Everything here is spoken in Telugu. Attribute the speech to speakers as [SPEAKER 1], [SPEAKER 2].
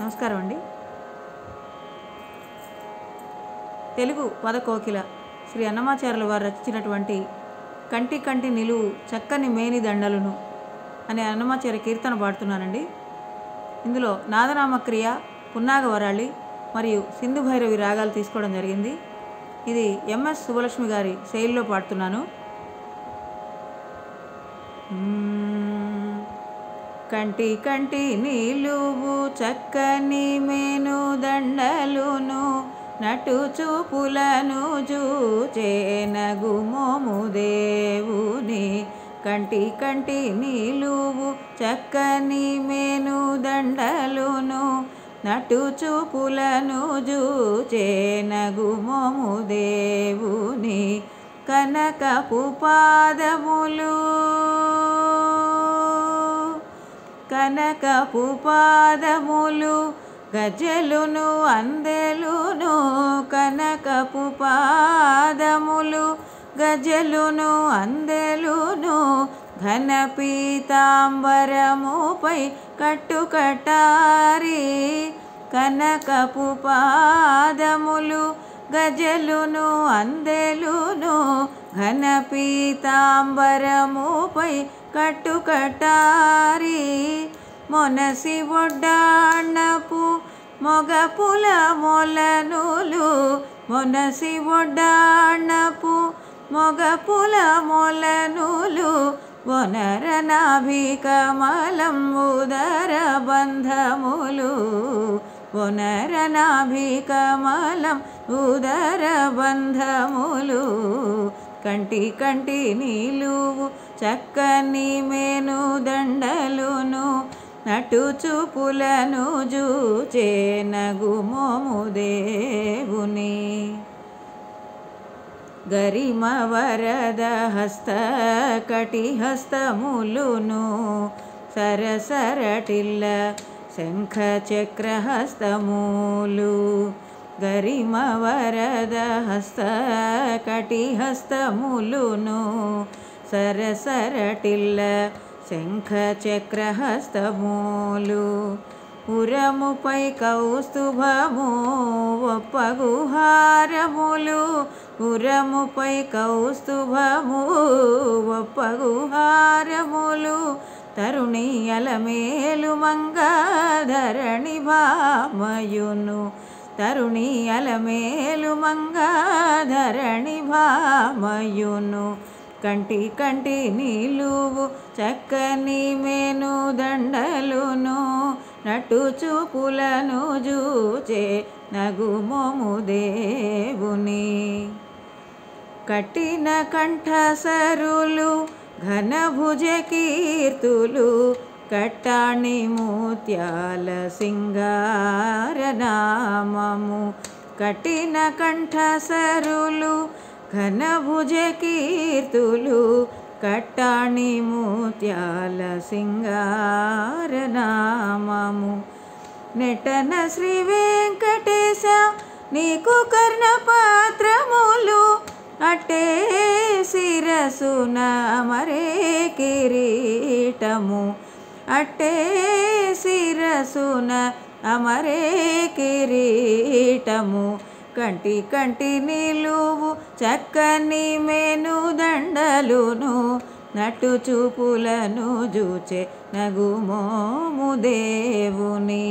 [SPEAKER 1] నమస్కారం అండి. తెలుగు పదకోకిల శ్రీ అన్నమాచార్యుల వారు రచించినటువంటి కంటి కంటి నిలువు చక్కని మేని దండలును అనే అన్నమాచార్య కీర్తన పాడుతున్నానండి. ఇందులో నాదనామక్రియ, పున్నాగ వరాళి మరియు సింధు భైరవి రాగాలు తీసుకోవడం జరిగింది. ఇది ఎంఎస్ సుబ్బలక్ష్మి గారి శైలిలో పాడుతున్నాను. కంటి కంటి నిలువు చక్కని మేను దండలును నటు చూపులను చూచే నగుమోము దేవుని. కంటి కంటి నిలువు చక్కని మేను దండలును నటు చూపులను చూచే నగుమోము దేవుని. కనకపు పాదములు కనకపు పాదములు గజలును అందెలును. కనకపు పాదములు గజలును అందెలును ఘన పీతాంబరముపై కట్టుకటారి. కనకపు పాదములు గజలును అందెలును ఘన పీతాంబరముపై కట్టుకటారి. మొనసి ఒడ్డాణపు మొగపుల మొలనులు మొనసి ఒడ్డాణపు మొగపుల మొలనులు వనరనాభికమలం ఉదర బంధములు. వనరనాభికమలం ఉదర బంధములు. కంటి కంటి నిలువు చక్కని మేను దండలును నటు చూపులను చూచే నగుమోము దేవుని. గరిమ వరద హస్త కటి హస్తములును సరసరటిల్ల శంఖ చక్ర హస్తములు. గరిమ వరద హస్త కటి హస్తములును సరసరటిల్ల శంఖ చక్ర హస్తములు. ఉరముపై కౌస్తుభము ఒప్పగుహారములు. ఉరముపై కౌస్తుభము ఒప్పగుహారములు తరుణి అలమేలు మంగాధరణి భామయును. తరుణి అలమేలు మంగాధరణి భామయును. కంటి కంటి నిలువు చక్కని మేను దండలును నటు చూపులను చూచే నగుమోము దేవుని. కట్టిన కంఠసరులు ఘనభుజ కీర్తులు కట్టాణి ముత్యాల సింగారనామము. కట్టిన కంఠసరులు ఘనభుజ కీర్తులు కట్టాణి ముత్యాల సింగారనామము. నెటన శ్రీ వెంకటేశ నీకు కర్ణపాత్రములు అట్టే శిరసున మరే కిరీటము. అట్టే శిరసున అమరే కిరీటము. కంటి కంటి నిలువు చక్కని మేను దండలును నటు చూపులను చూచే నగుమోము దేవుని.